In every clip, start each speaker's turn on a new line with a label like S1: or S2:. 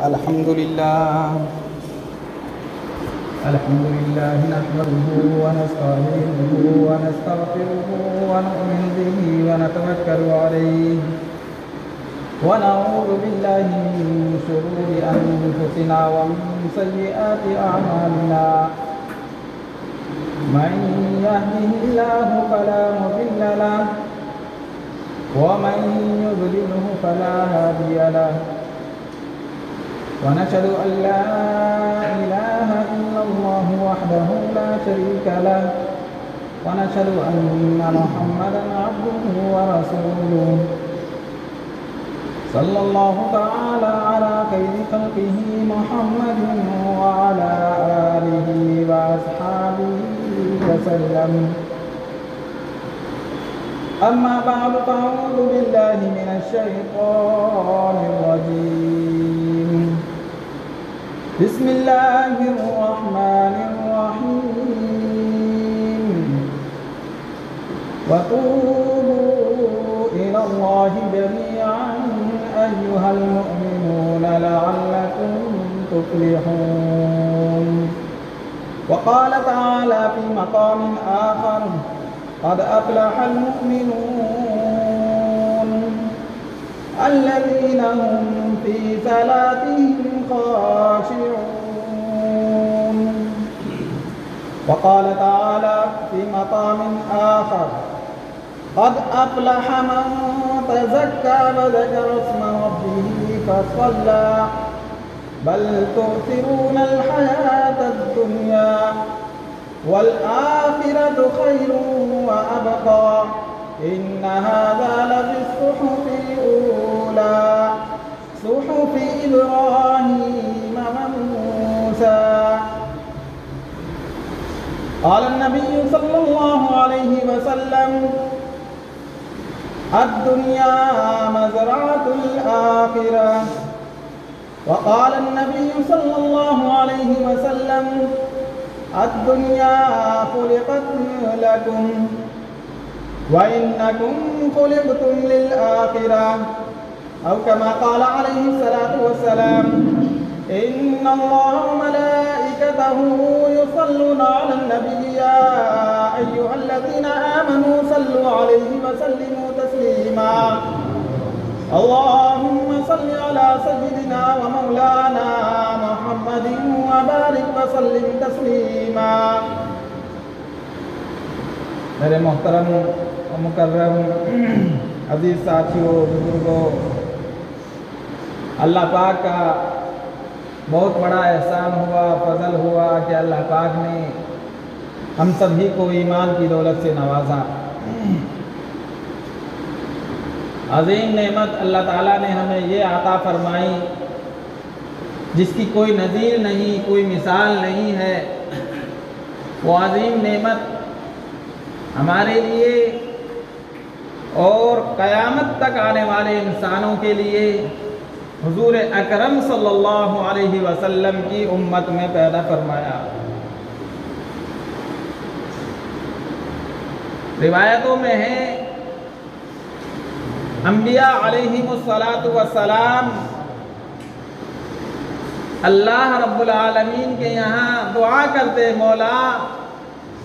S1: الحمد لله نحمده ونستعينه ونستغفره ونؤمن به ونتوكل عليه ونعوذ بالله من شرور أنفسنا ومن سيئات أعمالنا من يهده الله فلا مضل له ومن يضلله فلا هادي له ونشهد أن لا إله إلا الله وحده لا شريك له ونشهد أن محمدا عبده ورسوله صلى الله تعالى على خير خلقه محمد وعلى آله وأصحابه وسلم. أما بعد فأعوذ بالله من الشيطان الرجيم. بسم الله الرحمن الرحيم. وتوبوا إلى الله جميعا أيها المؤمنون لعلكم تفلحون. وقال تعالى في مقام آخر: قد أفلح المؤمنون الذين هم في صلاتهم خاشعون. وقال تعالى في مقام آخر: قد أفلح من تزكى وذكر اسم ربه فصلى بل تؤثرون الحياة الدنيا والآخرة خير وأبقى إن هذا لفي الصحف الأولى صحف إبراهيم وموسى. قال النبي صلى الله عليه وسلم: الدنيا مزرعة الآخرة. وقال النبي صلى الله عليه وسلم: الدنيا خلقت لكم وإنكم خلقتم للآخرة، أو كما قال عليه الصلاة والسلام: إن الله وملائكته يصلون على النبي يا أيها الذين آمنوا صلوا عليه وسلموا تسليما. اللهم صل على سيدنا ومولانا محمد وبارك وسلم تسلیما. میرے محترم و مکرم عزیز ساتھیوں، بزرگوں، اللہ پاک کا بہت بڑا احسان ہوا، فضل ہوا کہ اللہ پاک نے ہم سبھی کو ایمان کی دولت سے نوازا. عظیم نعمت اللہ تعالیٰ نے ہمیں یہ عطا فرمائی جس کی کوئی نظیر نہیں، کوئی مثال نہیں ہے. وہ عظیم نعمت ہمارے لیے اور قیامت تک آنے والے انسانوں کے لیے حضور اکرم صلی اللہ علیہ وسلم کی امت میں پیدا فرمایا. روایتوں میں ہے انبیاء علیہم السلام اللہ رب العالمین کے یہاں دعا کرتے: مولا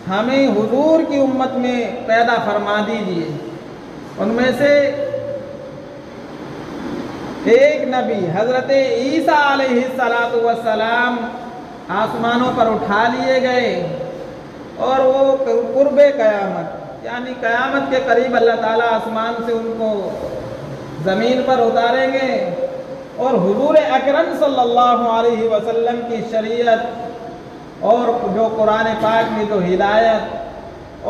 S1: ہمیں حضور کی امت میں پیدا فرما دیجیے. ان میں سے ایک نبی حضرت عیسیٰ علیہ السلام آسمانوں پر اٹھا لیے گئے اور وہ قرب قیامت یعنی قیامت کے قریب اللہ تعالیٰ آسمان سے ان کو زمین پر اتاریں گے اور حضور اکرم صلی اللہ علیہ وسلم کی شریعت اور جو قرآن پاک میں جو ہدایت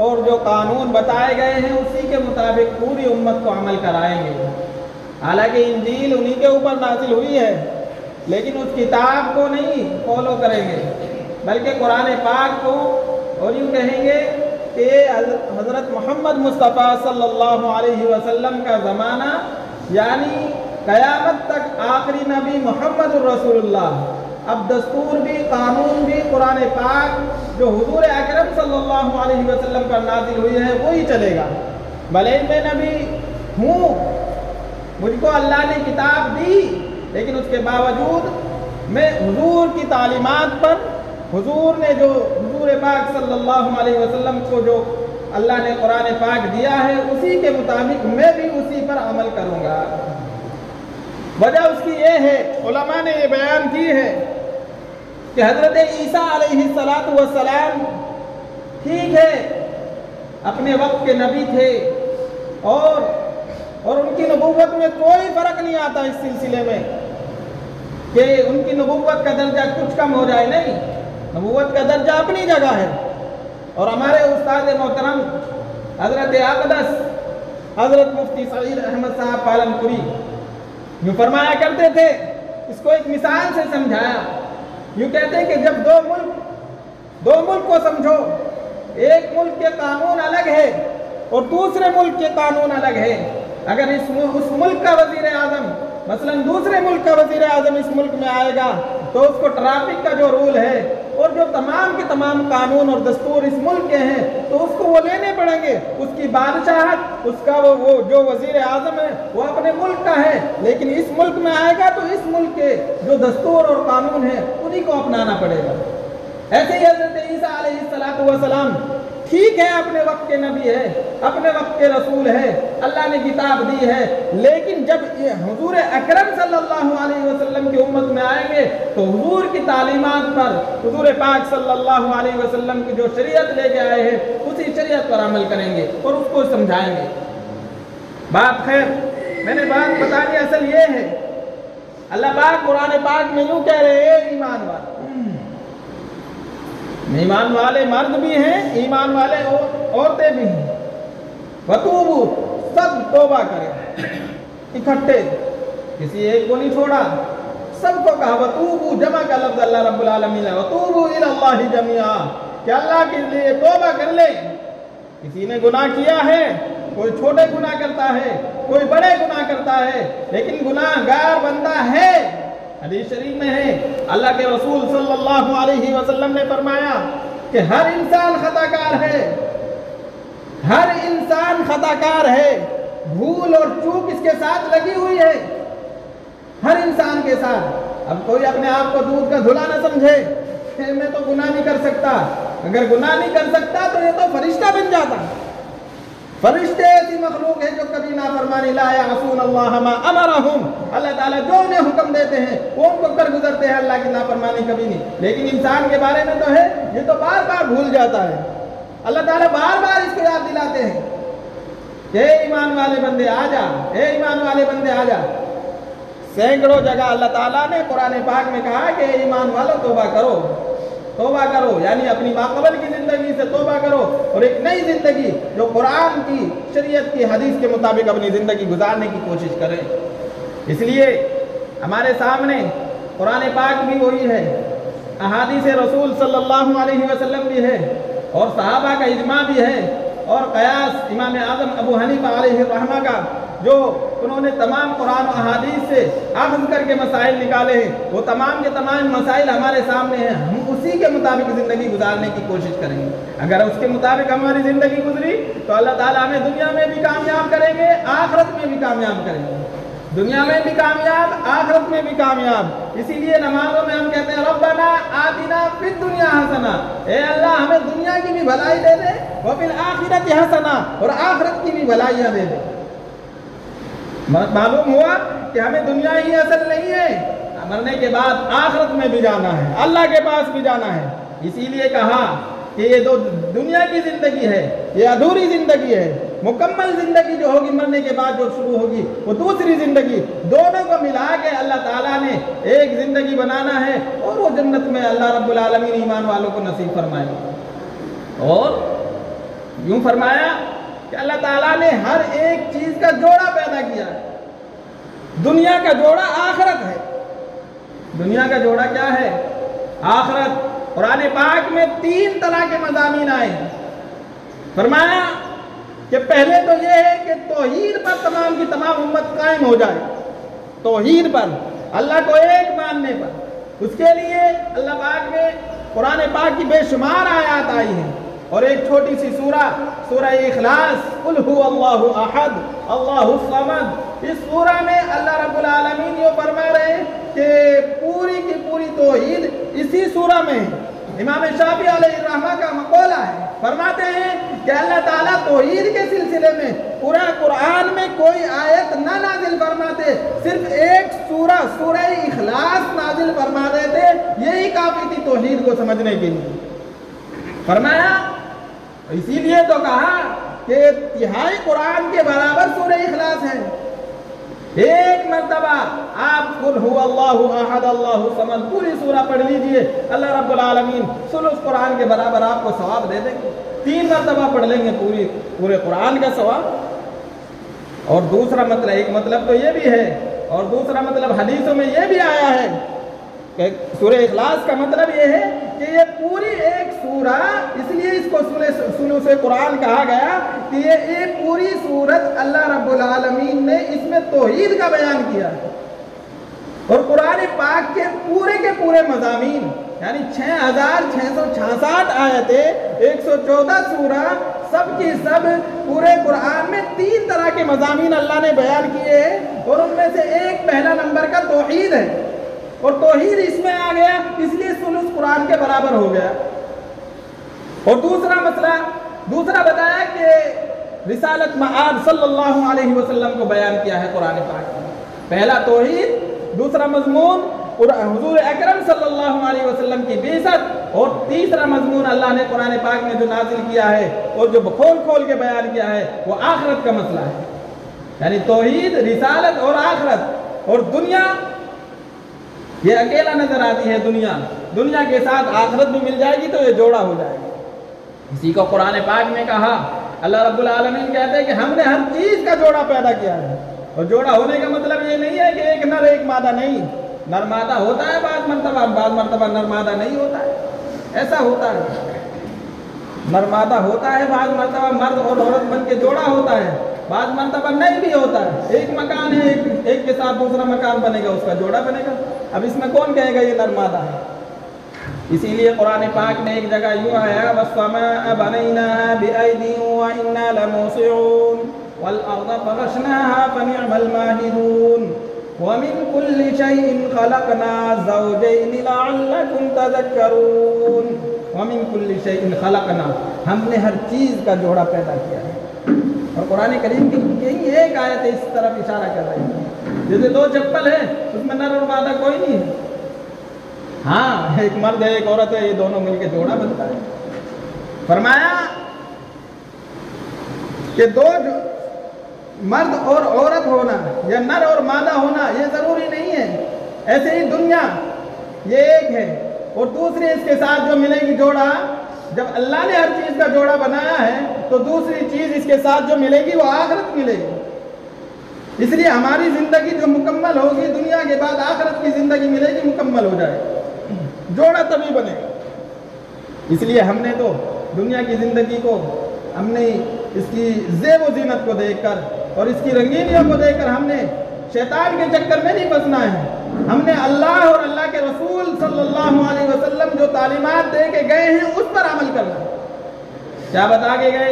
S1: اور جو قانون بتائے گئے ہیں اسی کے مطابق پوری امت کو عمل کرائیں گے. حالانکہ انجیل انہی کے اوپر نازل ہوئی ہے لیکن اس کتاب کو نہیں فالو کریں گے بلکہ قرآن پاک کو، اور یوں کہیں گے کہ حضرت محمد مصطفیٰ صلی اللہ علیہ وسلم کا زمانہ یعنی قیامت تک آخری نبی محمد الرسول اللہ. اب دستور بھی، قانون بھی، قرآن پاک جو حضور اکرم صلی اللہ علیہ وسلم پر نازل ہوئی ہے وہی چلے گا. بھلے میں نبی ہوں، مجھ کو اللہ نے کتاب دی، لیکن اس کے باوجود میں حضور کی تعلیمات پر، حضور نے جو حضور پاک صلی اللہ علیہ وسلم کو جو اللہ نے قرآن پاک دیا ہے اسی کے مطابق میں بھی اسی پر عمل کروں گا۔ وجہ اس کی یہ ہے، علماء نے یہ بیان کی ہے کہ حضرت عیسیٰ علیہ السلام ٹھیک ہے اپنے وقت کے نبی تھے اور ان کی نبوت میں کوئی فرق نہیں آتا اس سلسلے میں کہ ان کی نبوت کا درجہ کچھ کم ہو جائے، نہیں، نبوت کا درجہ اپنی جگہ ہے۔ اور ہمارے استاد محترم حضرت اقدس حضرت مفتی سعید احمد صاحب پالنپوری یوں فرمایا کرتے تھے، اس کو ایک مثال سے سمجھایا، یوں کہتے ہیں کہ جب دو ملک کو سمجھو، ایک ملک کے قانون الگ ہے اور دوسرے ملک کے قانون الگ ہے۔ اگر اس ملک کا وزیر اعظم مثلا دوسرے ملک کا وزیر اعظم اس ملک میں آئے گا تو اس کو ٹریفک کا جو رول ہے اور جو تمام کے تمام قانون اور دستور اس ملک کے ہیں تو اس کو وہ لینے پڑیں گے۔ اس کی بادشاہت، اس کا وہ جو وزیر اعظم ہے وہ اپنے ملک کا ہے، لیکن اس ملک میں آئے گا تو اس ملک کے جو دستور اور قانون ہیں انہی کو اپنانا پڑے گا۔ ایسے ہی حضرت عیسیٰ علیہ السلام ٹھیک ہے اپنے وقت کے نبی ہے، اپنے وقت کے رسول ہے، اللہ نے کتاب دی ہے، لیکن جب حضور اکرم صلی اللہ علیہ وسلم کی امت میں آئیں گے تو حضور کی تعلیمات پر، حضور پاک صلی اللہ علیہ وسلم کی جو شریعت لے کے آئے ہیں اسی شریعت پر عمل کریں گے اور اس کو سمجھائیں گے۔ بات خیر، میں نے بات بتانی اصل یہ ہے، اللہ پاک قرآن پاک میں یوں کہہ رہے ہیں ایمان والے، ایمان والے مرد بھی ہیں، ایمان والے عورتیں بھی ہیں، وَتُوبُوا، سب توبہ کریں اکٹھے، کسی ایک کو نہیں چھوڑا، سب کو کہا وَتُوبُوا، جمع کا لفظ اللہ رب العالمین ہے، وَتُوبُوا إِلَى اللَّهِ جَمِيعًا، کہ اللہ کے لیے توبہ کر لے۔ کسی نے گناہ کیا ہے، کوئی چھوٹے گناہ کرتا ہے، کوئی بڑے گناہ کرتا ہے، لیکن گناہ گار بندہ ہے۔ حدیث شریف میں ہے، اللہ کے رسول صلی اللہ علیہ وسلم نے فرمایا کہ ہر انسان خطا کار ہے، ہر انسان خطا کار ہے، بھول اور چوک اس کے ساتھ لگی ہوئی ہے، ہر انسان کے ساتھ۔ اب کوئی اپنے آپ کو دودھ کا دھلا نہ سمجھے کہ میں تو گناہ نہیں کر سکتا، اگر گناہ نہیں کر سکتا تو یہ تو فرشتہ بن جاتا۔ فرشتے ایسی مخلوق ہے جو کبھی نافرمانی لا یعصون اللہ ما امرہم، اللہ تعالیٰ جو انہیں حکم دیتے ہیں وہ ان کو کر گزرتے ہیں، اللہ کی نافرمانی کبھی نہیں۔ لیکن انسان کے بارے میں تو ہے یہ تو بار بار بھول جاتا ہے، اللہ تعالیٰ بار بار اس کو یاد دلاتے ہیں کہ اے ایمان والے بندے آ جا، اے ایمان والے بندے آ جا۔ سینکڑوں جگہ اللہ تعالیٰ نے قرآن پاک میں کہا کہ اے ایمان والو توبہ کرو، توبہ کرو، یعنی اپنی ماقبل کی زندگی سے توبہ کرو اور ایک نئی زندگی جو قرآن کی، شریعت کی، حدیث کے مطابق اپنی زندگی گزارنے کی کوشش کریں۔ اس لیے ہمارے سامنے قرآن پاک بھی وہی ہے، احادیث رسول صلی اللہ علیہ وسلم بھی ہے اور صحابہ کا اجماع بھی ہے اور قیاس امام اعظم ابو حنیفہ علیہ الرحمہ کا جو انہوں نے تمام قرآن و احادیث سے اخذ کر کے مسائل نکالے ہیں، وہ تمام کے تمام مسائل ہمارے سامنے ہیں، ہم اسی کے مطابق زندگی گزارنے کی کوشش کریں گے۔ اگر اس کے مطابق ہماری زندگی گزری تو اللہ تعالیٰ ہمیں دنیا میں بھی کامیاب کریں گے، آخرت میں بھی کامیاب کریں گے، دنیا میں بھی کامیاب، آخرت میں بھی کامیاب۔ اسی لیے نمازوں میں ہم کہتے ہیں ربنا آتنا فی الدنیا حسنہ، اے اللہ ہمیں دنیا کی بھی بھلائی دے دے، وفی الآخرۃ حسنہ، اور آخرت کی بھی بھلائیاں دے دے۔ معلوم ہوا کہ ہمیں دنیا ہی اصل نہیں ہے، مرنے کے بعد آخرت میں بھی جانا ہے، اللہ کے پاس بھی جانا ہے۔ اسی لیے کہا کہ یہ دو دنیا کی زندگی ہے، یہ ادھوری زندگی ہے، مکمل زندگی جو ہوگی مرنے کے بعد جو شروع ہوگی وہ دوسری زندگی، دونوں کو ملا کے اللہ تعالیٰ نے ایک زندگی بنانا ہے اور وہ جنت میں اللہ رب العالمین ایمان والوں کو نصیب فرمائے گا۔ اور یوں فرمایا کہ اللہ تعالیٰ نے ہر ایک چیز کا جوڑا پیدا کیا ہے، دنیا کا جوڑا آخرت ہے۔ دنیا کا جوڑا کیا ہے؟ آخرت۔ قرآن پاک میں 3 طرح کے مضامین آئے ہیں۔ فرمایا کہ پہلے تو یہ ہے کہ توحید پر تمام کی تمام امت قائم ہو جائے، توحید پر، اللہ کو ایک ماننے پر۔ اس کے لیے اللہ پاک میں قرآن پاک کی بے شمار آیات آئی ہیں اور ایک چھوٹی سی سورہ اخلاص، قل هو اللہ احد اللہ الصمد، اس سورہ میں اللہ رب العالمین یہ فرما رہے ہیں کہ پوری کی پوری سورہ میں امام شافعی علیہ الرحمہ کا مقولہ ہے، فرماتے ہیں کہ اللہ تعالیٰ توحید کے سلسلے میں پورا قرآن میں کوئی آیت نہ نازل فرماتے، صرف ایک سورہ اخلاص نازل فرما دیتے، یہی کافی تھی توحید کو سمجھنے کے لیے۔ فرمایا اسی لیے تو کہا کہ تہائی قرآن کے برابر سورہ اخلاص ہے۔ ایک مرتبہ آپ قل هو اللہ احد اللہ الصمد پوری سورہ پڑھ لیجئے، اللہ رب العالمین ثلث قرآن کے برابر آپ کو ثواب دے دیں گے۔ 3 مرتبہ پڑھ لیں گے پورے قرآن کا ثواب۔ اور دوسرا مطلب، ایک مطلب تو یہ بھی ہے، اور دوسرا مطلب حدیثوں میں یہ بھی آیا ہے کہ سورہ اخلاص کا مطلب یہ ہے کہ یہ پوری ایک سورہ، اس لیے اس کو ثلث قرآن کہا گیا کہ یہ ایک پوری سورت اللہ رب العالمین نے اس میں توحید کا بیان کیا ہے۔ اور قرآن پاک کے پورے مضامین، یعنی 6666 آیتیں، 114 سورہ، سب کی سب پورے قرآن میں 3 طرح کے مضامین اللہ نے بیان کیے ہیں، اور ان میں سے ایک پہلا نمبر کا توحید ہے، اور توحید اس میں آ گیا، اس لیے ثلث قرآن کے برابر ہو گیا۔ اور دوسرا بتایا کہ رسالت مآب صلی اللہ علیہ وسلم کو بیان کیا ہے قرآن پاک میں۔ پہلا توحید، دوسرا مضمون حضور اکرم صلی اللہ علیہ وسلم کی بعثت، اور تیسرا مضمون اللہ نے قرآن پاک میں جو نازل کیا ہے اور جو کھول کے بیان کیا ہے وہ آخرت کا مسئلہ ہے۔ یعنی توحید، رسالت اور آخرت، اور دنیا یہ اکیلا نظر آتی ہے۔ دنیا کے ساتھ آخرت بھی مل جائے گی تو یہ جوڑا ہو جائے گا۔ اسی کو قرآن پاک میں کہا، اللہ رب العالمین کہتے ہیں کہ ہم نے ہر چیز کا جوڑا پیدا کیا ہے، اور جوڑا ہونے کا مطلب یہ نہیں ہے کہ ایک نر ایک مادہ نہیں، نر مادہ ہوتا ہے بعض مرتبہ نر مادہ نہیں ہوتا ہے، ایسا ہوتا ہے، نر مادہ ہوتا ہے، بعض مرتبہ مرد اور عورت بن کے جوڑا ہوتا ہے، بعض مرتبہ نہیں بھی ہوتا ہے، ایک مکان ہے، ایک کے ساتھ دوسرا مکان بنے گا، اس کا جوڑا بنے گا۔ اب اس میں کون کہے گا یہ نر مادہ ہے؟ اسی لیے قرآن پاک میں ایک جگہ یوں آیا، وَالسَّمَاءَ بَنَيْنَاهَا بِأَيْدٍ وَإِنَّا لَمُوسِعُونَ وَالْأَرْضَ فَرَشْنَاهَا فَنِعْمَ الْمَاهِدُونَ وَمِن كُلِّ شَيْءٍ خَلَقْنَا زَوْجَيْنِ لَعَلَّكُمْ تَذَكَّرُونَ وَمِن كُلِّ شَيْءٍ خَلَقْنَا، ہم نے ہر چیز کا جوڑا پیدا کیا ہے۔ اور قرآن کریم کی یہی ایک آیت اس طرف اشارہ کر رہی ہے۔ جیسے 2 چپل ہے، اس میں نر اور مادہ کوئی نہیں ہے، ہاں ایک مرد ہے ایک عورت ہے، یہ دونوں مل کے جوڑا بنتا ہے۔ فرمایا کہ 2 مرد اور عورت ہونا یا نر اور مادہ ہونا یہ ضروری نہیں ہے۔ ایسے ہی دنیا یہ ایک ہے، اور دوسری اس کے ساتھ جو ملے گی جوڑا، جب اللہ نے ہر چیز کا جوڑا بنایا ہے تو دوسری چیز اس کے ساتھ جو ملے گی وہ آخرت ملے گی۔ اس لیے ہماری زندگی جو مکمل ہوگی، دنیا کے بعد آخرت کی زندگی ملے گی، مکمل ہو جائے گی، جوڑا تبھی بنے گا۔ اس لیے ہم نے تو دنیا کی زندگی کو، ہم نے اس کی زیب و زینت کو دیکھ کر اور اس کی رنگینیوں کو دیکھ کر ہم نے شیطان کے چکر میں نہیں پھنسنا ہے۔ ہم نے اللہ اور اللہ کے رسول صلی اللہ علیہ وسلم جو تعلیمات دے کے گئے ہیں اس پر عمل کرنا ہے۔ کیا بتا کے گئے؟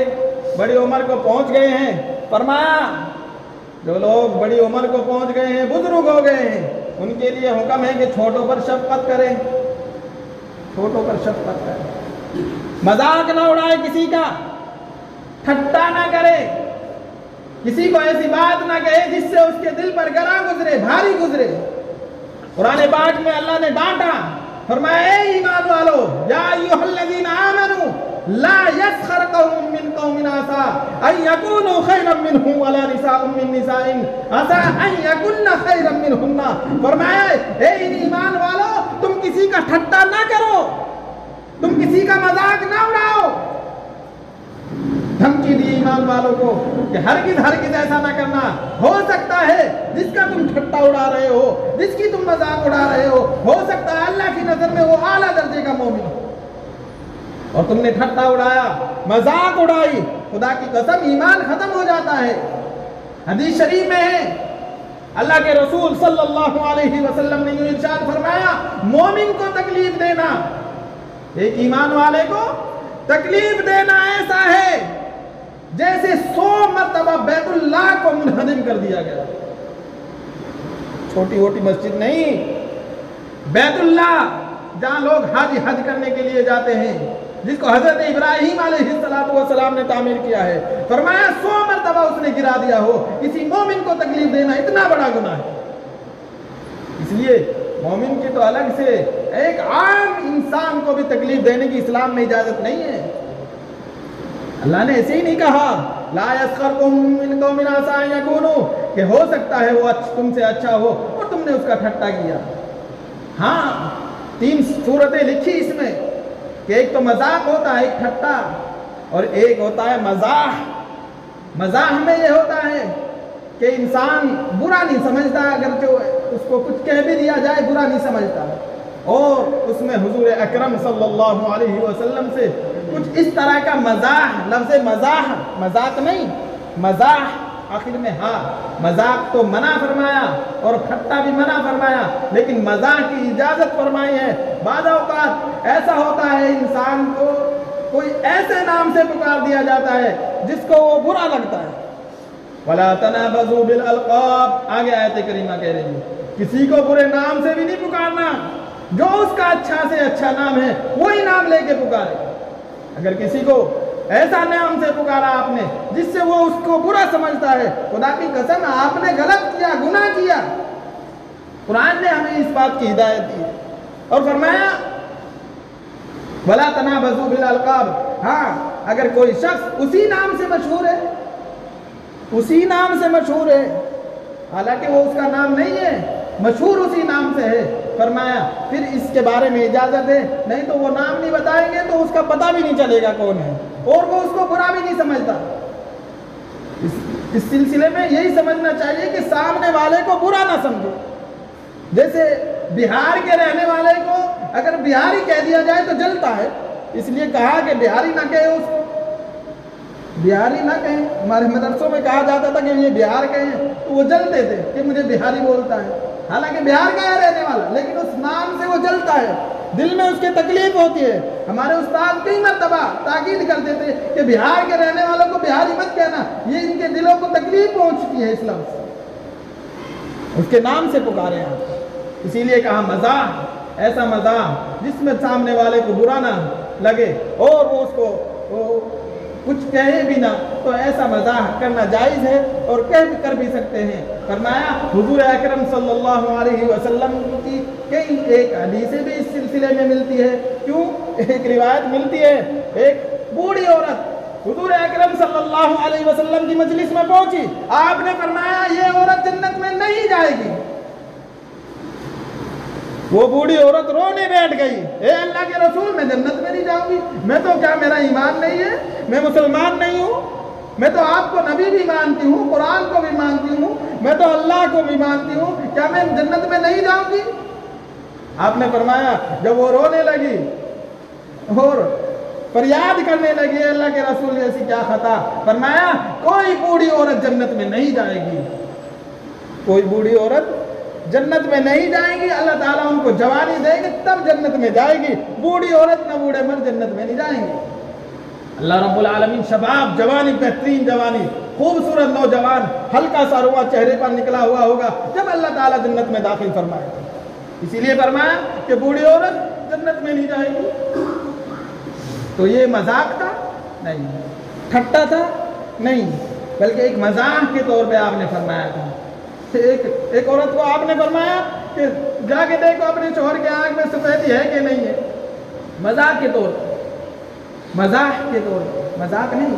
S1: بڑی عمر کو پہنچ گئے ہیں، فرمایا جو لوگ بڑی عمر کو پہنچ گئے ہیں، بزرگ ہو گئے ہیں، ان کے لیے حکم ہے کہ چھوٹوں پر شفقت کریں، چھوٹوں پر شفقت کریں، مذاق نہ اڑائے کسی کا، ٹھٹا نہ کرے، کسی کو ایسی بات نہ کہے جس سے اس کے دل پر گراں گزرے، بھاری گزرے۔ قرآن پاک میں اللہ نے ڈانٹا، فرمایا اے ایمان والو، یا ایھا الذین آمنوا لا یسخر قوم من قوم عسى ان یکونوا خیرا منهم ولا نساء من نساء عسى ان یکن خیرا منهن۔ فرمایا اے ایمان والو، تم کسی کا ٹھٹا نہ کرو، تم کسی کا مذاق نہ اڑاؤ۔ دھمکی دی ایمان والوں کو کہ ہرگز ایسا نہ کرنا، ہو سکتا ہے جس کا تم ٹھٹا اڑا رہے ہو، جس کی تم مذاق اڑا رہے ہو سکتا ہے اللہ کی نظر میں وہ اعلیٰ درجے کا مومن ہو، اور تم نے ٹھٹا اڑایا، مذاق اڑائی، خدا کی قسم ایمان ختم ہو جاتا ہے۔ حدیث شریف میں ہے، اللہ کے رسول صلی اللہ علیہ وسلم نے یوں ارشاد فرمایا، مومن کو تکلیف دینا، ایک ایمان والے کو تکلیف دینا ایسا ہے جیسے 100 مرتبہ بیت اللہ کو منہدم کر دیا گیا۔ چھوٹی موٹی مسجد نہیں، بیت اللہ جہاں لوگ حج کرنے کے لیے جاتے ہیں، جس کو حضرت ابراہیم علیہ السلام نے تعمیر کیا ہے، فرمایا 100 مرتبہ اس نے گرا دیا ہو، کسی مومن کو تکلیف دینا اتنا بڑا گناہ ہے۔ اس لیے مومن کی تو الگ سے، ایک عام انسان کو بھی تکلیف دینے کی اسلام میں اجازت نہیں ہے۔ اللہ نے ایسے ہی نہیں کہا لا یسخر قوم من قوم عسى ان يكونوا، کہ ہو سکتا ہے وہ تم سے اچھا ہو اور تم نے اس کا ٹھٹا کیا۔ ہاں 3 صورتیں لکھی اس میں کہ ایک تو مذاق ہوتا ہے، ایک ٹھٹا، اور ایک ہوتا ہے مزاح۔ مزاح میں یہ ہوتا ہے کہ انسان برا نہیں سمجھتا، اگر جو اس کو کچھ کہہ بھی دیا جائے برا نہیں سمجھتا، اور اس میں حضور اکرم صلی اللہ علیہ وسلم سے کچھ اس طرح کا مزاح، لفظ مزاح، مذاق نہیں، مزاح آخر میں ہاں، مذاق تو منع فرمایا اور ٹھٹا بھی منع فرمایا، لیکن مزاح کی اجازت فرمائی ہے۔ بعض اوقات ایسا ہوتا ہے انسان کو کوئی ایسے نام سے پکار دیا جاتا ہے جس کو وہ برا لگتا ہے۔ وَلَا تَنَابَزُوا بِالْأَلْقَابِ، آگے آیت کریمہ کہہ رہی ہے کسی کو برے نام سے بھی نہیں پکارنا، جو اس کا اچھا سے اچھا نام ہے وہی نام لے کے پکارے۔ اگر کسی کو ایسا نام سے پکارا آپ نے جس سے وہ اس کو برا سمجھتا ہے، خدا کی قسم آپ نے غلط کیا، گناہ کیا۔ قرآن نے ہمیں اس بات کی ہدایت دی اور فرمایا وَلَا تَنَابَزُوا بِالْأَلْقَابِ، ہاں اگر کوئی شخص اسی نام سے مشہور ہے، اسی نام سے مشہور ہے، حالانکہ وہ اس کا نام نہیں ہے، مشہور اسی نام سے ہے، فرمایا پھر اس کے بارے میں اجازت ہے، نہیں تو وہ نام نہیں بتائیں گے تو اس کا پتہ بھی نہیں چلے گا کون ہے، اور وہ اس کو برا بھی نہیں سمجھتا۔ اس سلسلے میں یہی سمجھنا چاہیے کہ سامنے والے کو برا نہ سمجھو۔ جیسے بہار کے رہنے والے کو اگر بہاری کہہ دیا جائے تو جلتا ہے، اس لیے کہا کہ بہاری نہ کہے، اس کو بہاری نہ کہیں۔ ہمارے مدرسوں میں کہا جاتا تھا کہ یہ بہار کہیں تو وہ جلتے تھے کہ مجھے بہاری بولتا ہے، حالانکہ بہار کا ہے رہنے والا، لیکن اس نام سے وہ جلتا ہے، دل میں اس کے تکلیف ہوتی ہے۔ ہمارے استاد کئی مرتبہ تاکید کرتے تھے کہ بہار کے رہنے والوں کو بہاری مت کہنا، یہ ان کے دلوں کو تکلیف پہنچتی ہے اس لفظ سے، اس کے نام سے پکارے آپ۔ اسی لیے کہا مزاح، ایسا مزاح جس میں سامنے والے کو برا نہ لگے اور وہ اس کو کچھ کہے بھی نہ، تو ایسا مزاح کرنا جائز ہے اور کر بھی سکتے ہیں۔ فرمایا حضور اکرم صلی اللہ علیہ وسلم کی کئی ایک حدیثیں بھی اس سلسلے میں ملتی ہے۔ کیوں؟ ایک روایت ملتی ہے، ایک بوڑھی عورت حضور اکرم صلی اللہ علیہ وسلم کی مجلس میں پہنچی، آپ نے فرمایا یہ عورت جنت میں نہیں جائے گی۔ وہ بوڑھی عورت رونے بیٹھ گئی، اے اللہ کے رسول میں جنت میں نہیں جاؤں گی، میں تو کیا میرا ایمان نہیں ہے، میں مسلمان نہیں ہوں، میں تو آپ کو نبی بھی مانتی ہوں، قرآن کو بھی مانتی ہوں، میں تو اللہ کو بھی مانتی ہوں، کیا میں جنت میں نہیں جاؤں گی؟ آپ نے فرمایا جب وہ رونے لگی اور فریاد کرنے لگی اے اللہ کے رسول ایسی کیا خطا، فرمایا کوئی بوڑھی عورت جنت میں نہیں جائے گی، کوئی بوڑھی عورت جنت میں نہیں جائے گی، اللہ تعالیٰ ان کو جوانی دے گی تب جنت میں جائے گی، بوڑھی عورت نہ بوڑھے مرد جنت میں نہیں جائیں گے۔ اللہ رب العالمین شباب، جوانی، بہترین جوانی، خوبصورت نوجوان، ہلکا سا روا چہرے پر نکلا ہوا ہوگا جب اللہ تعالیٰ جنت میں داخل فرمائے، اسی لیے فرمایا کہ بوڑھی عورت جنت میں نہیں جائے گی۔ تو یہ مذاق تھا؟ نہیں۔ ٹھٹا تھا؟ نہیں، بلکہ ایک مذاق کے طور پہ آپ نے فرمایا تھا۔ ایک عورت کو آپ نے فرمایا کہ جا کے دیکھو اپنے شوہر کے آنکھ میں سفیدی ہے کہ نہیں ہے، مذاق کے طور پر، مذاق کے طور پر، مذاق نہیں۔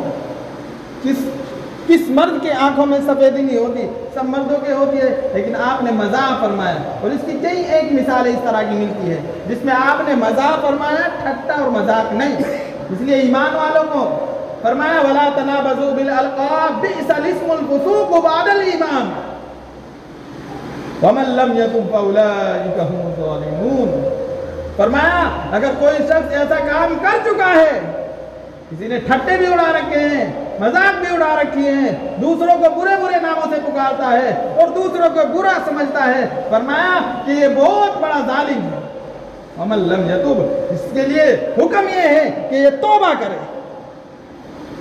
S1: کس مرد کے آنکھوں میں سفیدی نہیں ہوتی، سب مردوں کے ہوتی ہے، لیکن آپ نے مذاق فرمایا، اور اس کی کئی ایک مثالیں اس طرح کی ملتی ہے جس میں آپ نے مذاق فرمایا، ٹھٹا اور مذاق نہیں۔ اس لیے ایمان والوں کو فرمایا وَلَا تَنَابَزُوا بِالْأَلْقَابِ بِئْسَ الِاسْمُ الْفُسُوقُ بَعْدَ الْإِيمَانِ وَمَن لَّمْ يَتُبْ فَأُولَٰئِكَ هُمُ الظَّالِمُونَ۔ فرمایا اگر کوئی شخص ایسا کام کر چکا ہے، کسی نے ٹھٹے بھی اڑا رکھے ہیں، مذاق بھی اڑا رکھی ہیں، دوسروں کو برے برے ناموں سے پکارتا ہے اور دوسروں کو برا سمجھتا ہے، فرمایا کہ یہ بہت بڑا ظالم ہے۔ وَمَن لَّمْ يَتُبْ، اس کے لیے حکم یہ ہے کہ یہ توبہ کرے،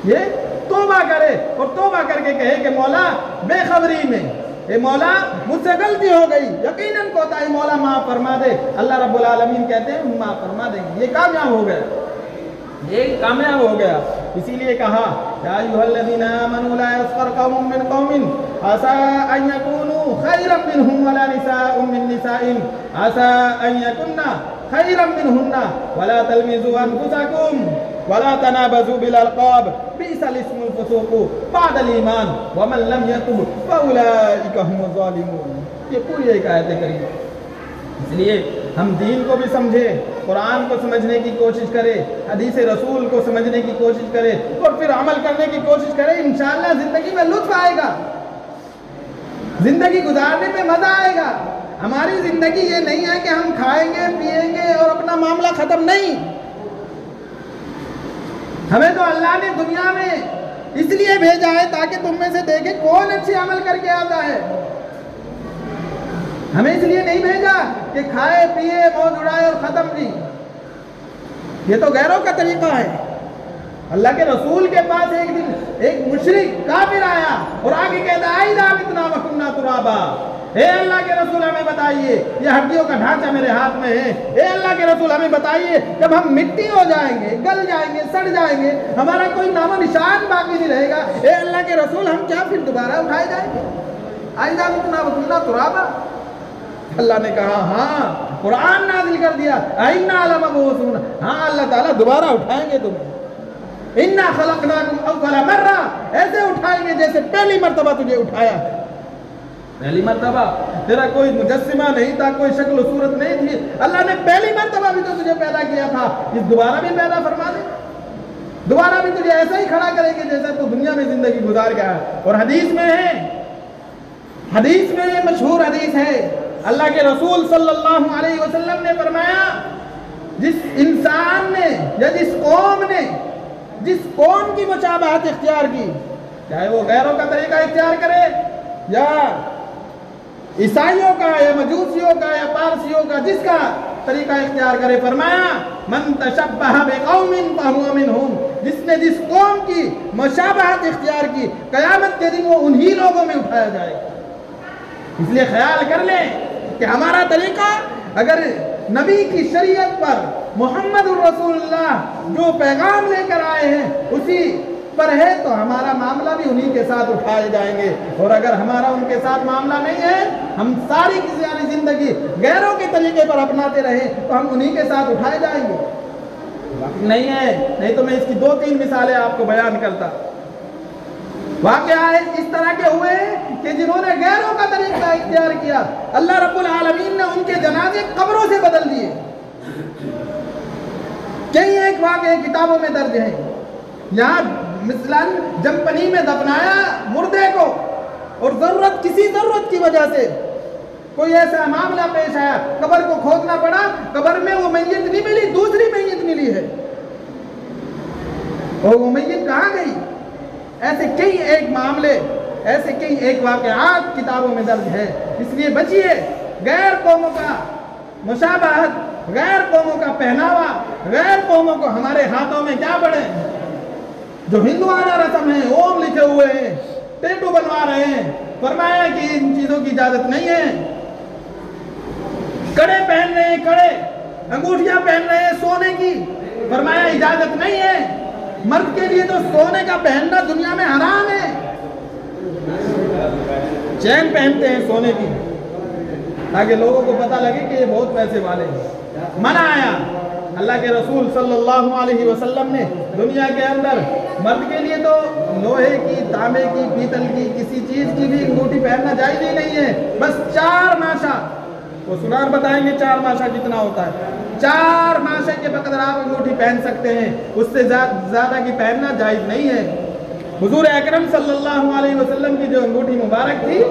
S1: یہ توبہ کرے اور توبہ کر کے کہے کہ مولا بے خبری میں اے مولا مجھ سے غلطی ہو گئی، یقیناً کوتاہی مولا معاف فرما دے۔ اللہ رب العالمین کہتے ہیں معاف فرما دیں گے۔ یہ کامیاب ہو گیا، یہ کامیاب ہو گیا۔ اسی لیے کہا یا ایھا الذین آمنوا لا یسخر قوم من قوم عسى ان یکونوا خیرا منهم ولا نساء من نساء عسى ان یکن خیرا منهن ولا تلمزوا انفسکم ولا تنابزوا بالالقاب بئس الاسم الفسوق بعد الایمان ومن لم یتب فاولئک هم الظالمون۔ یہ پوری ایک آیت کریمہ۔ اس لیے ہم دین کو بھی سمجھیں، قرآن کو سمجھنے کی کوشش کریں، حدیث رسول کو سمجھنے کی کوشش کریں اور پھر عمل کرنے کی کوشش کریں۔ انشاءاللہ زندگی میں لطف آئے گا، زندگی گزارنے میں مزہ آئے گا۔ ہماری زندگی یہ نہیں ہے کہ ہم کھائیں گے پیئیں گے اور اپنا معاملہ ختم، نہیں۔ ہمیں تو اللہ نے دنیا میں اس لیے بھیجا ہے تاکہ تم میں سے دیکھیں کون اچھے عمل کر کے آتا ہے۔ ہمیں اس لیے نہیں بھیجا کہ کھائے پیے موج اڑائے اور ختم بھی، یہ تو غیروں کا طریقہ ہے۔ اللہ کے رسول کے پاس ایک دن ایک مشرک کافر آیا اور آگے کہتا ہے اذا متنا وکنا ترابا، اے اللہ کے رسول ہمیں بتائیے، یہ ہڈیوں کا ڈھانچہ میرے ہاتھ میں ہے، اے اللہ کے رسول ہمیں بتائیے جب ہم مٹی ہو جائیں گے، گل جائیں گے، سڑ جائیں گے، ہمارا کوئی نام و نشان باقی نہیں رہے گا، اے اللہ کے رسول ہم کیا پھر دوبارہ اٹھائے جائیں گے؟ اذا متنا وکنا ترابا۔ اللہ نے کہا ہاں، قرآن نازل کر دیا اِنَّا لَمَبْعُوثُونَ، ہاں اللہ تعالیٰ دوبارہ اٹھائیں گے تمہیں۔ اِنَّا خَلَقْنَاكُمْ أَوَّلَ مَرَّةٍ، ایسے اٹھائیں گے جیسے پہلی مرتبہ تجھے اٹھایا ہے۔ پہلی مرتبہ تیرا کوئی مجسمہ نہیں تھا، کوئی شکل و صورت نہیں تھی، اللہ نے پہلی مرتبہ بھی تو تجھے پیدا کیا تھا، اس دوبارہ بھی پیدا فرما دے، دوبارہ بھی تجھے ایسا ہی کھڑا کریں گے جیسا تو دنیا میں زندگی گزار گیا ہے۔ اور حدیث میں ہے، حدیث میں مشہور حدیث ہے، اللہ کے رسول صلی اللہ علیہ وسلم نے فرمایا جس انسان نے یا جس قوم کی مشابہت اختیار کی، چاہے وہ غیروں کا طریقہ اختیار کرے یا عیسائیوں کا یا مجوسیوں کا یا پارسیوں کا، جس کا طریقہ اختیار کرے، فرمایا من تشبہ بقوم فہو منہم، جس نے جس قوم کی مشابہت اختیار کی قیامت کے دن وہ انہی لوگوں میں اٹھایا جائے گا۔ اس لیے خیال کر لیں کہ ہمارا طریقہ اگر نبی کی شریعت پر، محمد الرسول اللہ جو پیغام لے کر آئے ہیں اسی پر ہے تو ہمارا معاملہ بھی انہی کے ساتھ اٹھائے جائیں گے، اور اگر ہمارا ان کے ساتھ معاملہ نہیں ہے، ہم ساری کی ساری زندگی غیروں کے طریقے پر اپناتے رہیں تو ہم انہی کے ساتھ اٹھائے جائیں گے۔ نہیں ہے، نہیں تو میں اس کی 2-3 مثالیں آپ کو بیان کرتا۔ واقعہ اس طرح کے ہوئے کہ جنہوں نے غیروں کا طریقہ اختیار کیا، اللہ رب العالمین نے ان کے جنازے قبروں سے بدل دیے۔ کئی ایک واقعے کتابوں میں درج ہیں، یہاں مثلاً جمپنی میں دفنایا مردے کو، اور کسی ضرورت کی وجہ سے کوئی ایسا معاملہ پیش آیا، قبر کو کھودنا پڑا، قبر میں وہ میت نہیں ملی، دوسری میت ملی ہے، اور وہ میت کہاں گئی؟ ایسے کئی ایک معاملے، ایسے کئی ایک واقعات کتابوں میں درج ہے۔ اس لیے بچیے غیر قوموں کا مشابہت، غیر قوموں کا پہناوا، غیر قوموں کو ہمارے ہاتھوں میں کیا پڑے، جو ہندوانہ رسم ہیں، اوم لکھے ہوئے ہیں، ٹیٹو بنوا رہے ہیں، فرمایا کہ ان چیزوں کی اجازت نہیں ہے۔ کڑے پہن رہے ہیں، کڑے انگوٹھیاں پہن رہے ہیں سونے کی، فرمایا اجازت نہیں ہے۔ مرد کے لیے تو سونے کا پہننا دنیا میں حرام ہے، چین پہنتے ہیں سونے کی تاکہ لوگوں کو پتہ لگے کہ یہ بہت پیسے والے ہیں، منع آیا۔ اللہ کے رسول صلی اللہ علیہ وسلم نے دنیا کے اندر مرد کے لیے تو لوہے کی، تانبے کی، پیتل کی، کسی چیز کی بھی انگوٹھی پہننا جائز ہی نہیں ہے، بس 4 ماشا، وہ سنار بتائیں گے 4 ماشا کتنا ہوتا ہے، 4 ماشے کے بقدر آپ انگوٹھی پہن سکتے ہیں، اس سے زیادہ کی پہننا جائز نہیں ہے۔ حضور اکرم صلی اللہ علیہ وسلم کی جو انگوٹھی مبارک تھی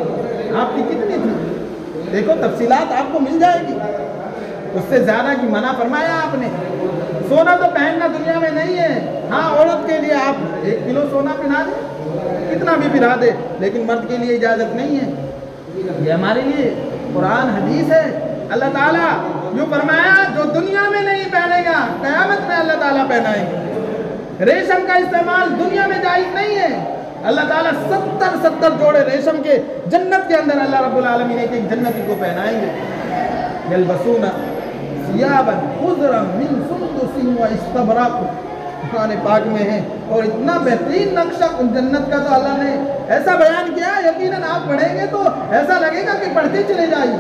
S1: آپ کی کتنی تھی؟ دیکھو تفصیلات آپ کو مل جائے گی، اس سے زیادہ کی منع فرمایا آپ نے۔ سونا تو پہننا دنیا میں نہیں ہے، ہاں عورت کے لیے آپ 1 کلو سونا پہنا دیں، کتنا بھی پہنا دے، لیکن مرد کے لیے اجازت نہیں ہے۔ یہ ہمارے لیے قرآن حدیث ہے۔ اللہ تعالیٰ جو فرمایا جو دنیا میں نہیں پہنے گا قیامت میں اللہ تعالیٰ پہنائیں گے۔ ریشم کا استعمال دنیا میں جائز نہیں ہے، اللہ تعالیٰ 70 جوڑے ریشم کے جنت کے اندر اللہ رب العالمین ایک جنتی کو پہنائیں گے. یلبسون ثیابا خضرا من سندس و استبرق، قرآن پاک میں ہے. اور اتنا بہترین نقشہ ان جنت کا تو اللہ نے ایسا بیان کیا، یقیناً آپ پڑھیں گے تو ایسا لگے گا کہ پڑھتے چلے جائیے.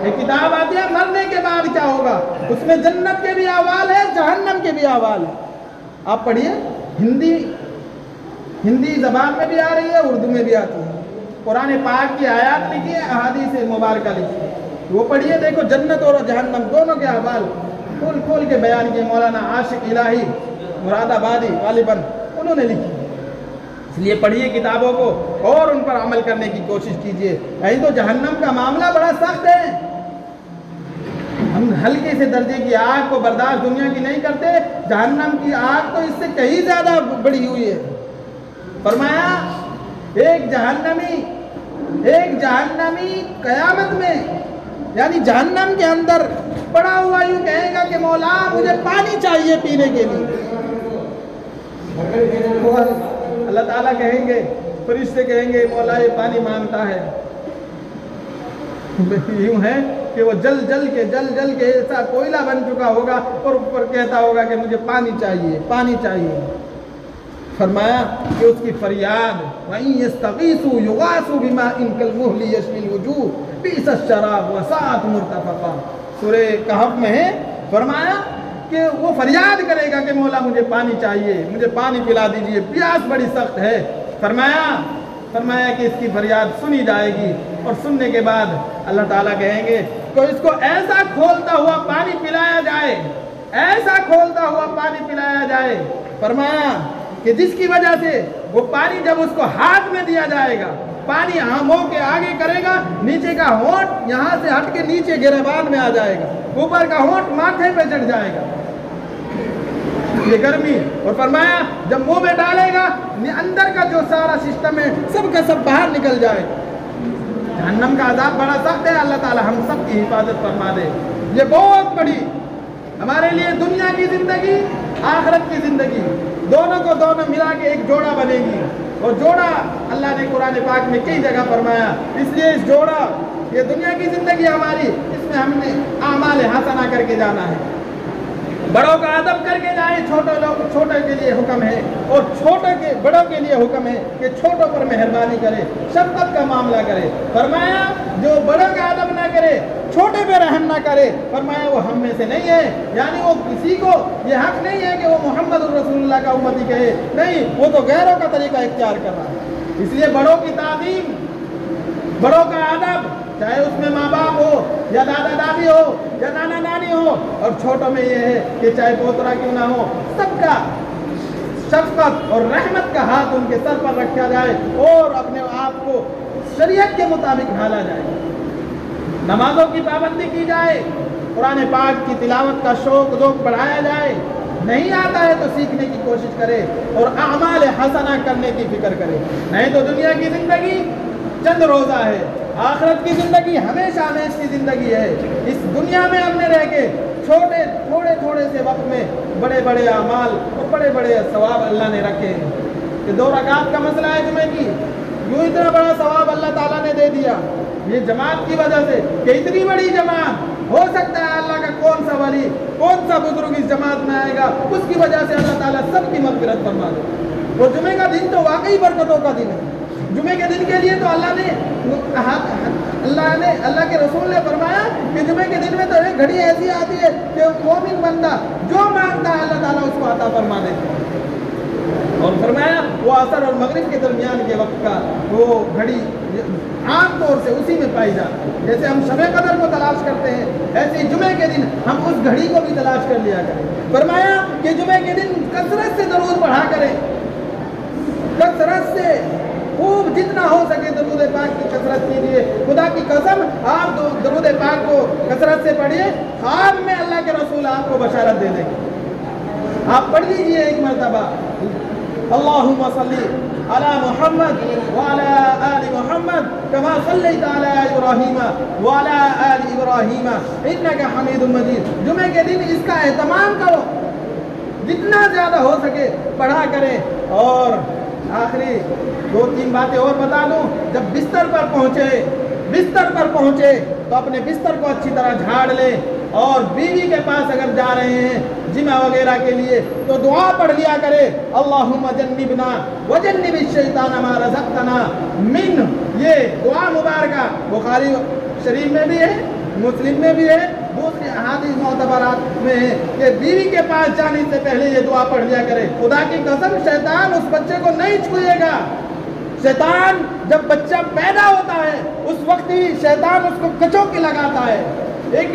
S1: ایک کتاب آتی ہے مرنے کے بعد کیا ہوگا، اس میں جنت کے بھی احوال ہے، جہنم کے بھی احوال ہے. آپ پڑھیے، ہندی زبان میں بھی آ رہی ہے، اردو میں بھی آتی ہے. قرآن پاک کی آیات لکھی ہے، احادیث مبارکہ لکھی ہے، وہ پڑھیے. دیکھو جنت اور جہنم دونوں کے احوال کھول کے بیان کیے. مولانا عاشق الہی مراد آبادی غالباً انہوں نے لکھی. اس لیے پڑھیے کتابوں کو اور ان پر عمل کرنے کی کوشش کیجیے. نہیں تو جہنم کا معاملہ بڑا سخت ہے. ہم ہلکے سے درجے کی آگ کو برداشت دنیا کی نہیں کرتے، جہنم کی آگ تو اس سے کہیں زیادہ بڑی ہوئی ہے. فرمایا ایک جہنمی قیامت میں، یعنی جہنم کے اندر پڑا ہوا یوں کہے گا کہ مولا مجھے پانی چاہیے پینے کے لیے. اللہ تعالیٰ کہیں گے، فرشتے کہیں گے مولا یہ پانی مانگتا ہے. یوں ہے کہ وہ جل جل کے ایسا کوئلہ بن چکا ہوگا اور اوپر کہتا ہوگا کہ مجھے پانی چاہیے، پانی چاہیے. فرمایا کہ اس کی فریاد وَإِن يَسْتَغِيثُوا يُغَاثُوا بِمَاءٍ كَالْمُهْلِ يَشْوِي الْوُجُوهَ بِئْسَ الشَّرَابُ وَسَاءَتْ مُرْتَفَقًا. سورہ کہف میں ہے. فرمایا کہ وہ فریاد کرے گا کہ مولا مجھے پانی چاہیے، مجھے پانی پلا دیجئے، پیاس بڑی سخت ہے. فرمایا کہ اس کی فریاد سنی جائے گی، اور سننے کے بعد اللہ تعالیٰ کہیں گے تو اس کو ایسا کھولتا ہوا پانی پلایا جائے، ایسا کھولتا ہوا پانی پلایا جائے. فرمایا کہ جس کی وجہ سے وہ پانی جب اس کو ہاتھ میں دیا جائے گا، پانی منہ کے آگے کرے گا، نیچے کا ہونٹ یہاں سے ہٹ کے نیچے گریبان میں آ جائے گا، اوپر کا ہونٹ ماتھے پہ چڑھ جائے گا، یہ گرمی. اور فرمایا جب منہ میں ڈالے گا اندر کا جو سارا سسٹم ہے سب کا سب باہر نکل جائے. جہنم کا عذاب بڑا سخت ہے. اللہ تعالی ہم سب کی حفاظت فرما دے. یہ بہت بڑی ہمارے لیے دنیا کی زندگی، آخرت کی زندگی، دونوں کو دونوں ملا کے ایک جوڑا بنے گی. اور جوڑا اللہ نے قرآن پاک میں کئی جگہ فرمایا. اس لیے اس جوڑا، یہ دنیا کی زندگی ہماری، اس میں ہم نے اعمال حسنہ کر کے جانا ہے، بڑوں کا ادب کر کے جائیں. چھوٹے کے لیے حکم ہے، اور بڑوں کے لیے حکم ہے کہ چھوٹوں پر مہربانی کرے، شفقت کا معاملہ کرے. فرمایا جو بڑوں کا ادب نہ کرے، چھوٹے پہ رحم نہ کرے، فرمایا وہ ہم میں سے نہیں ہے. یعنی وہ کسی کو یہ حق نہیں ہے کہ وہ محمد الرسول اللہ کا امتی کہے، نہیں، وہ تو غیروں کا طریقہ اختیار کر رہا ہے. اس لیے بڑوں کی تعظیم، بڑوں کا ادب، چاہے اس میں ماں باپ ہو یا دادا دادی ہو یا نانا نانی ہو، اور چھوٹوں میں یہ ہے کہ چاہے پوترا کیوں نہ ہو، سب کا شفقت اور رحمت کا ہاتھ ان کے سر پر رکھا جائے اور اپنے آپ کو شریعت کے مطابق ڈھالا جائے. نمازوں کی پابندی کی جائے، قرآن پاک کی تلاوت کا شوق ذوق بڑھایا جائے. نہیں آتا ہے تو سیکھنے کی کوشش کرے اور اعمال حسنہ کرنے کی فکر کرے. نہیں تو دنیا کی زندگی چند روزہ ہے، آخرت کی زندگی ہمیشہ ہمیشہ کی زندگی ہے. اس دنیا میں ہم نے رہ کے تھوڑے سے وقت میں بڑے بڑے اعمال اور بڑے بڑے ثواب اللہ نے رکھے ہیں. کہ 2 رکعت کا مسئلہ ہے جمعے کی، یوں اتنا بڑا ثواب اللہ تعالیٰ نے دے دیا یہ جماعت کی وجہ سے، کہ اتنی بڑی جماعت. ہو سکتا ہے اللہ کا کون سا ولی، کون سا بزرگ اس جماعت میں آئے گا، اس کی وجہ سے اللہ تعالیٰ سب کی مغفرت فرما دے. وہ جمعے کا دن تو واقعی برکتوں کا دن ہے. جمعے کے دن کے لیے تو اللہ کے رسول نے فرمایا کہ جمعے کے دن میں تو ایک گھڑی ایسی آتی ہے کہ مومن بندہ جو مانگتا ہے اللہ تعالیٰ اس کو عطا فرما دیتا ہے. اور فرمایا وہ عصر اور مغرب کے درمیان کے وقت کا وہ گھڑی عام طور سے اسی میں پائی جاتی ہے. جیسے ہم شب قدر کو تلاش کرتے ہیں، ایسے ہی جمعے کے دن ہم اس گھڑی کو بھی تلاش کر لیا کریں. فرمایا کہ جمعے کے دن کثرت سے درود پڑھا کریں، کثرت سے خوب جتنا ہو سکے درود پاک کی کثرت کیجیے. خدا کی قسم آپ درود پاک کو کثرت سے پڑھیے، خواب میں اللہ کے رسول آپ کو بشارت دے دیں گے. آپ پڑھ لیجیے ایک مرتبہ، اللہم صلی علی محمد وعلی آل محمد کما صلیت علی ابراہیم وعلی آل ابراہیم انک حمید مجید. جمعے کے دن اس کا اہتمام کرو، جتنا زیادہ ہو سکے پڑھا کریں. اور آخری 2-3 باتیں اور بتا دوں. جب بستر پر پہنچے تو اپنے بستر کو اچھی طرح جھاڑ لے, اور بیوی کے پاس اگر جا رہے ہیں جمعہ وغیرہ کے لیے تو دعا پڑھ لیا کرے, اللہم جنبنا وجنب الشیطان ما رزقتنا من. یہ دعا مبارکہ بخاری شریف میں بھی ہے, مسلم میں بھی ہے, دوسری احادیث معتبرات میں ہے کہ بیوی کے پاس جانے سے پہلے یہ دعا پڑھ لیا کرے. خدا کی قسم شیطان اس بچے کو نہیں چھوئے گا. شیطان جب بچہ پیدا ہوتا ہے اس وقت ہی شیطان اس کو کچو کے لگاتا ہے, ایک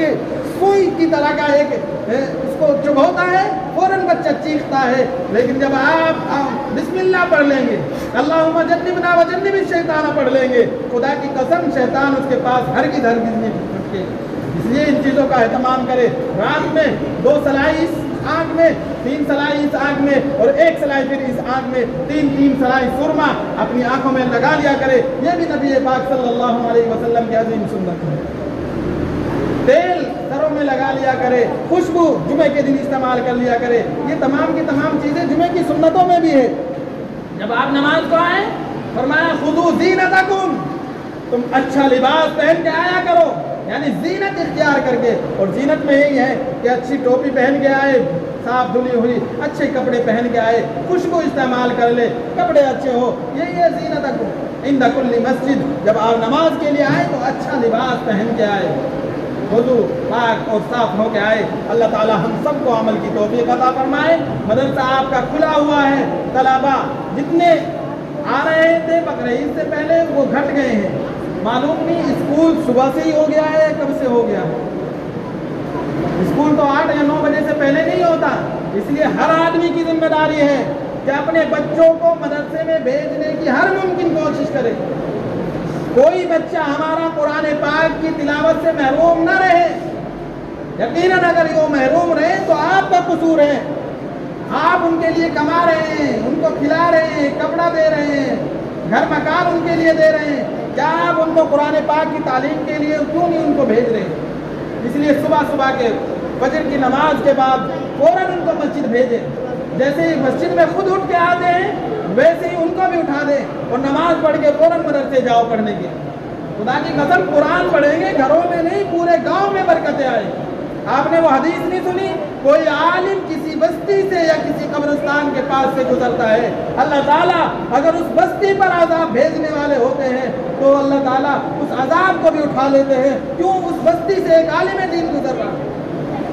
S1: سوئی کی طرح کا ایک اس کو چبھوتا ہے, فوراً بچہ چیختا ہے. لیکن جب آپ بسم اللہ پڑھ لیں گے, اللہم جنبنا وجنب الشیطان پڑھ لیں گے, خدا کی قسم شیطان اس کے پاس ہرگز نہیں پہنچے. اس لیے ان چیزوں کا اہتمام کرے. رات میں 2 سلائی اس آنکھ میں, 3 سلائی اس آنکھ میں, اور 1 سلائی پھر اس آنکھ میں, 3 سلائی سرما اپنی آنکھوں میں لگا لیا کرے. یہ بھی نبی پاک صلی اللہ علیہ وسلم کی عظیم سنت ہے. تیل سروں میں لگا لیا کرے, خوشبو جمعے کے دن استعمال کر لیا کرے. یہ تمام کی تمام چیزیں جمعے کی سنتوں میں بھی ہے. جب آپ نماز کو آئیں فرمایا خذوا زینتکم, تم اچھا لباس پہن کے آیا کرو, یعنی زینت اختیار کر کے. اور زینت میں یہی ہے کہ اچھی ٹوپی پہن کے آئے, صاف دھلی ہوئی اچھے کپڑے پہن کے آئے, خوشبو استعمال کر لے, کپڑے اچھے ہو. یہی ہے زینتکم عند کل مسجد. جب آپ نماز کے لیے آئے تو اچھا لباس پہن کے آئے, وضو پاک اور صاف ہو کے آئے. اللہ تعالی ہم سب کو عمل کی توفیق عطا فرمائے. مدرسہ آپ کا کھلا ہوا ہے. طلبا جتنے آ رہے تھے بقرعید سے پہلے وہ گھٹ گئے ہیں. معلوم نہیں اسکول صبح سے ہی ہو گیا ہے, کب سے ہو گیا ہے. اسکول تو 8 یا 9 بجے سے پہلے نہیں ہوتا. اس لیے ہر آدمی کی ذمہ داری ہے کہ اپنے بچوں کو مدرسے میں بھیجنے کی ہر ممکن کوشش کرے. کوئی بچہ ہمارا قرآن پاک کی تلاوت سے محروم نہ رہے. یقیناً اگر وہ محروم رہے تو آپ کا قصور ہے. آپ ان کے لیے کما رہے ہیں, ان کو کھلا رہے ہیں, کپڑا دے رہے ہیں, گھر مکان ان کے لیے دے رہے ہیں. کیا آپ ان کو قرآن پاک کی تعلیم کے لیے کیوں نہیں ان کو بھیج رہے ہیں؟ اس لیے صبح کے فجر کی نماز کے بعد فوراً ان کو مسجد بھیجیں. جیسے ہی مسجد میں خود اٹھ کے آتے ہیں ویسے ہی ان کو بھی اٹھا دیں اور نماز پڑھ کے فوراً مدرسے جاؤ پڑھنے کے. خدا کی قسم قرآن پڑھیں گے گھروں میں نہیں پورے گاؤں میں برکتیں آئیں. آپ نے وہ حدیث نہیں سنی, کوئی عالم کسی بستی سے یا کسی قبرستان کے پاس سے گزرتا ہے, اللہ تعالیٰ اگر اس بستی پر عذاب بھیجنے والے ہوتے ہیں تو اللہ تعالیٰ اس عذاب کو بھی اٹھا لیتے ہیں. کیوں؟ اس بستی سے ایک عالم دین گزر رہا ہے,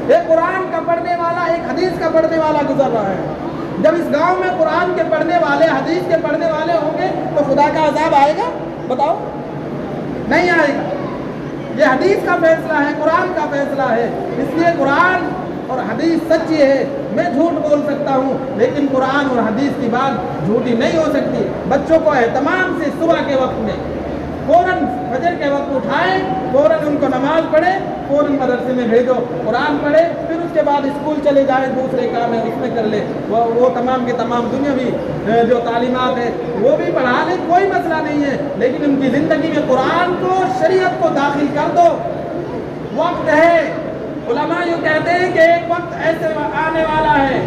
S1: ایک قرآن کا پڑھنے والا, ایک حدیث کا پڑھنے والا گزر رہا ہے. جب اس گاؤں میں قرآن کے پڑھنے والے, حدیث کے پڑھنے والے ہوں گے تو خدا کا عذاب آئے گا؟ بتاؤ, نہیں آئے گا. یہ حدیث کا فیصلہ ہے, قرآن کا فیصلہ ہے. اس لیے قرآن اور حدیث سچی ہے. میں جھوٹ بول سکتا ہوں لیکن قرآن اور حدیث کی بات جھوٹی نہیں ہو سکتی. بچوں کو اہتمام سے صبح کے وقت میں فوراً فجر کے وقت اٹھائیں, فوراً ان کو نماز پڑھے, فوراً مدرسے میں بھیجو, قرآن پڑھے, پھر اس کے بعد اسکول چلے جائیں, دوسرے کام ہے اس میں کر لے. وہ تمام کے تمام دنیاوی جو تعلیمات ہے وہ بھی پڑھا لیں, کوئی مسئلہ نہیں ہے. لیکن ان کی زندگی میں قرآن کو, شریعت کو داخل کر دو. وقت ہے. علماء یوں کہتے ہیں کہ ایک وقت ایسے آنے والا ہے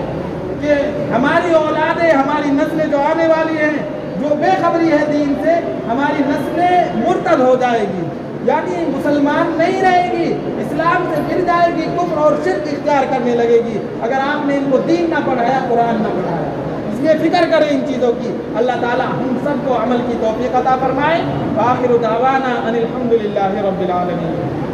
S1: کہ ہماری اولادیں, ہماری نسلیں جو آنے والی ہیں, جو بے خبری ہے دین سے, ہماری نسلیں مرتد ہو جائے گی, یعنی مسلمان نہیں رہے گی, اسلام سے گر جائے گی, کفر اور شرک اختیار کرنے لگے گی اگر آپ نے ان کو دین نہ پڑھایا, قرآن نہ پڑھایا. اس لیے فکر کریں ان چیزوں کی. اللہ تعالی ہم سب کو عمل کی توفیق عطا فرمائے. وآخر دعوانا ان الحمد للہ رب العالمین.